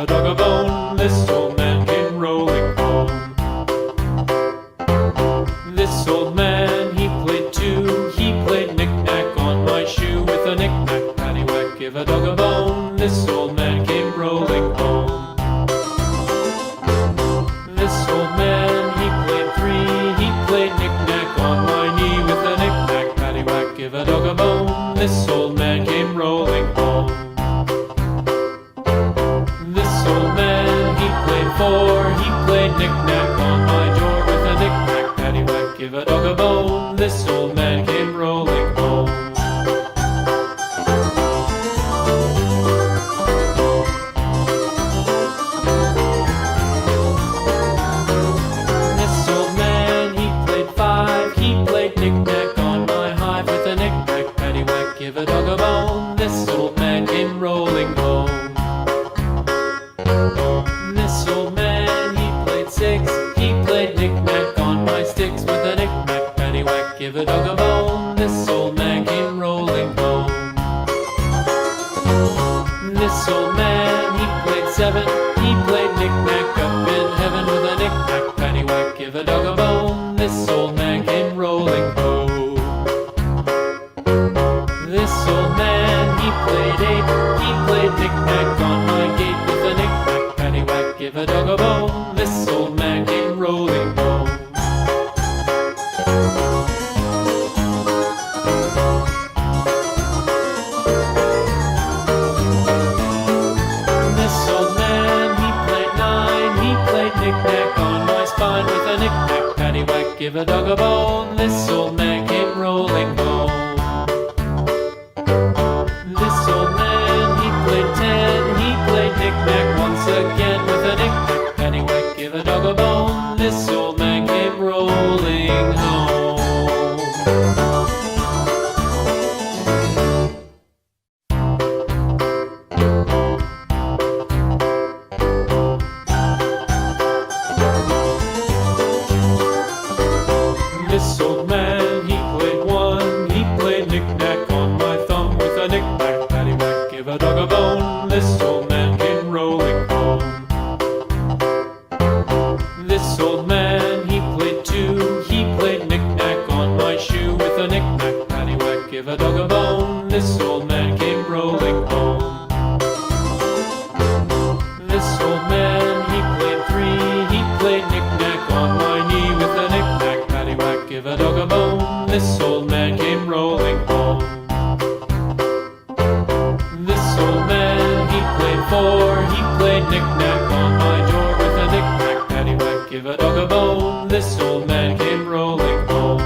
a dog a bone. This old man came rolling home. This old man, he played too. He played knick-knack on my shoe with a knick-knack, paddywhack, give a dog a bone. This old man came rolling home. This old man, he played three. He played knick-knack on my knee with a knick-knack, paddywhack, give a dog a bone. This old man came rolling home. This old man, he played four. He played knick-knack on my door with a knick-knack, paddywhack, give a dog a bone. This old man came rolling home. This old man, he played five. He played knick-knack on my hive with a knick-knack, paddywhack, give a dog a bone. This old man came rolling home. This old man, he played six. He played knick-knack on my sticks with a knick-knack, paddywhack, give a dog a bone. This old man came rolling home. This old man, he played seven. He played knick-knack up in heaven with a knick-knack, paddywhack, give a dog a bone. This old man came rolling home. This old man, he played eight. He played knick-knack on my gate with a knick-knack, paddywhack, give a dog a bone. This old man came rolling home. This old man, he played nine. He played knick-knack on my spine with a knick-knack, paddywhack, give a dog a bone. This old man came rolling home. This old man, he played ten. He played knick-knack once again with a knick-knack, paddywhack, give a dog a bone. This old man came rolling home. This old man, he played one. He played knick-knack on my thumb with a knick-knack, paddywhack, give a dog a bone. This old man came rolling home. This old man, he played two. He played knick-knack on my shoe with a knick-knack, paddywhack, give a dog a bone. This old man came rolling home. This old man, he played three. He played knick-knack on my knee with a knick-knack, paddywhack, give a dog a bone. This old man came rolling home. This old man, he played four. He played knick-knack on my door with a knick-knack, paddywhack, give a dog a bone. This old man came rolling home.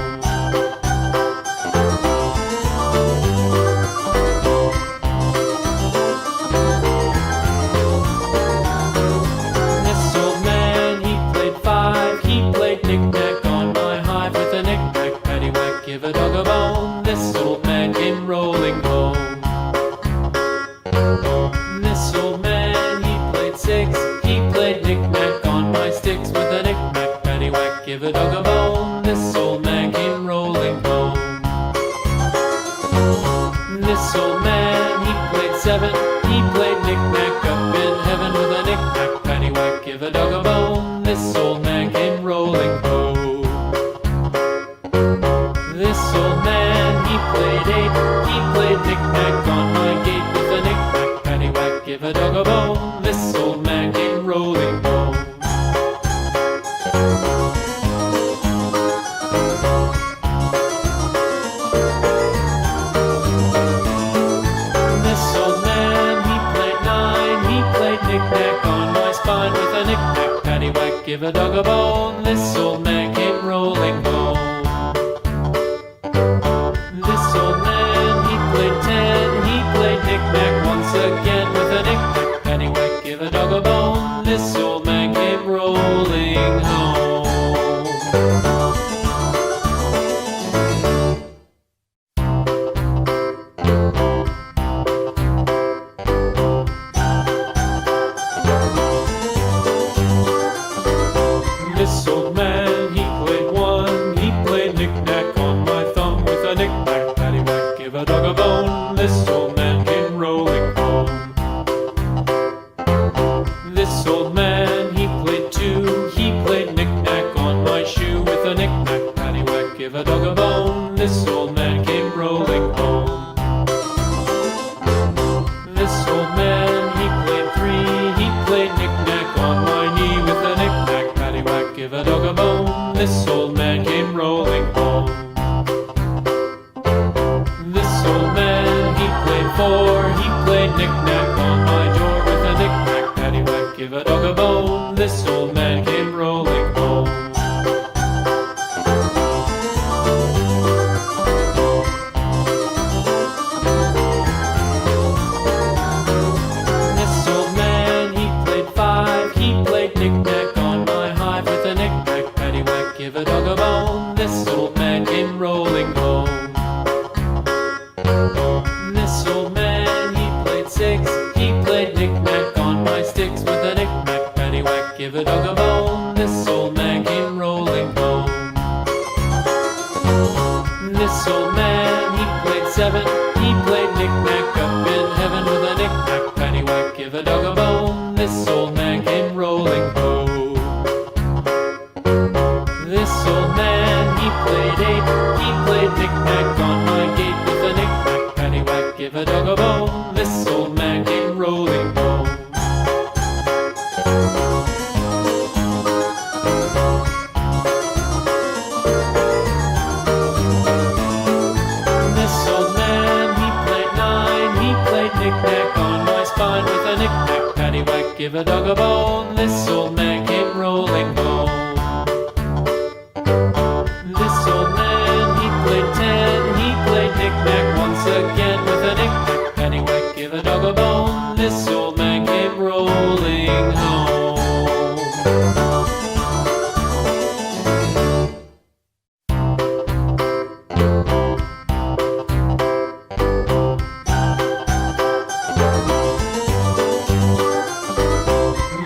This old man, he played five. He played knick-knack on my hive with a knick-knack, paddywhack, give a dog a bone. This old man came rolling home. This old man, he played six. He played knick-knack on my sticks with a knick-knack, paddywhack, give a dog a bone. This old man came rolling home. This old man, he played seven. He played knick-knack up in heaven with a knick-knack, paddywhack, give a dog a bone. This old man came rolling home. This old man, he played eight. He played knick-knack on my gate with a knick-knack, paddywhack, give a dog a bone. This old man came rolling home. This old man, he played nine. He played knick-knack on my spine with a knick-knack, paddywhack, give a dog a bone. This old man came rolling home. This old man, he played ten. He played knick-knack once again with a knick-knack, paddywhack, give a dog a bone. This old man came rolling home. This old man, he played one. He played knick-knack on my thumb with a knick-knack, paddywhack, give a dog a bone. This old man came rolling home. knick-knack on my sticks with a knick-knack, paddywhack, give a dog a bone. This old man came rolling home. This old man, he played seven, he played knick-knack up in heaven with a knick-knack, paddywhack, give a dog a bone. This old man came rolling home. This old man, he played eight, he played knick-knack on my gate with a knick-knack, paddywhack, give a dog a bone. This old man came rolling home. This old man, he played nine, he played knick-knack on my spine with a knick-knack, paddywhack, give a dog a bone. This old man came rolling home. This old man, he played ten, he played knick-knack once again with a knick-knack, paddywhack, give a dog a bone. This old man came rolling home.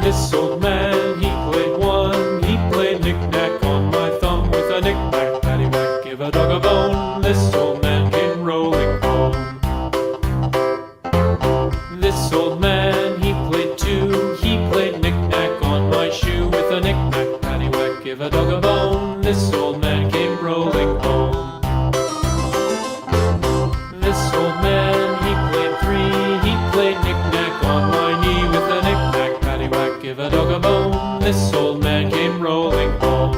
This old man, he played one, he played knick-knack on my thumb with a knick-knack, paddywhack, give a dog a bone. This old man came rolling home. This old man, he played two, he played knick-knack on my shoe with a knick-knack, paddywhack, give a dog a bone. This old man came rolling home. This old man, he played three, he played knick-knack on my knee with a knick-knack, paddywhack, give a dog a bone. This old man came rolling home.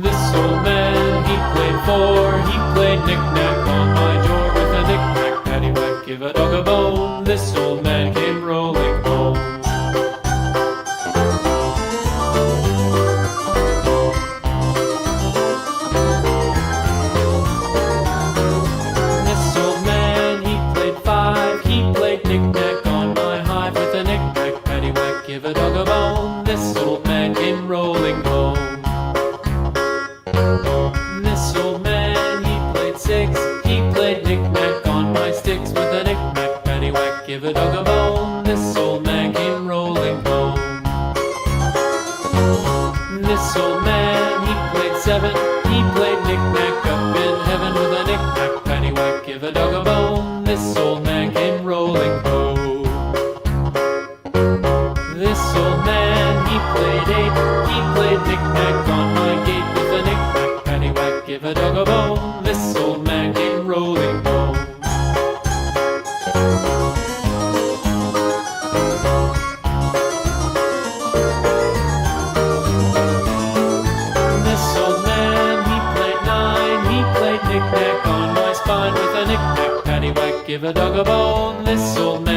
This old man, he played four, he played knick-knack on my door with a knick-knack, paddywhack, give a dog a bone. This old man came rolling home. This old man, he played five, he played knick-knack on my hive with a knick-knack, paddywhack, give a dog a bone. This old man came rolling home. This old man, he played six, he played knick-knack on my sticks with a knick-knack, paddywhack, give a dog a bone. This old man came rolling home. This old man, he played seven, he played knick-knack up in heaven with a knick-knack, paddywhack, give a dog a bone. This old man came rolling home. This old man, he played eight, he played knick-knack on my gate with a knick-knack, paddywhack, give a dog a bone. This old man came rolling home. This old man, he played nine, he played knick-knack on my spine with a knick-knack, paddywhack, give a dog a bone. This old man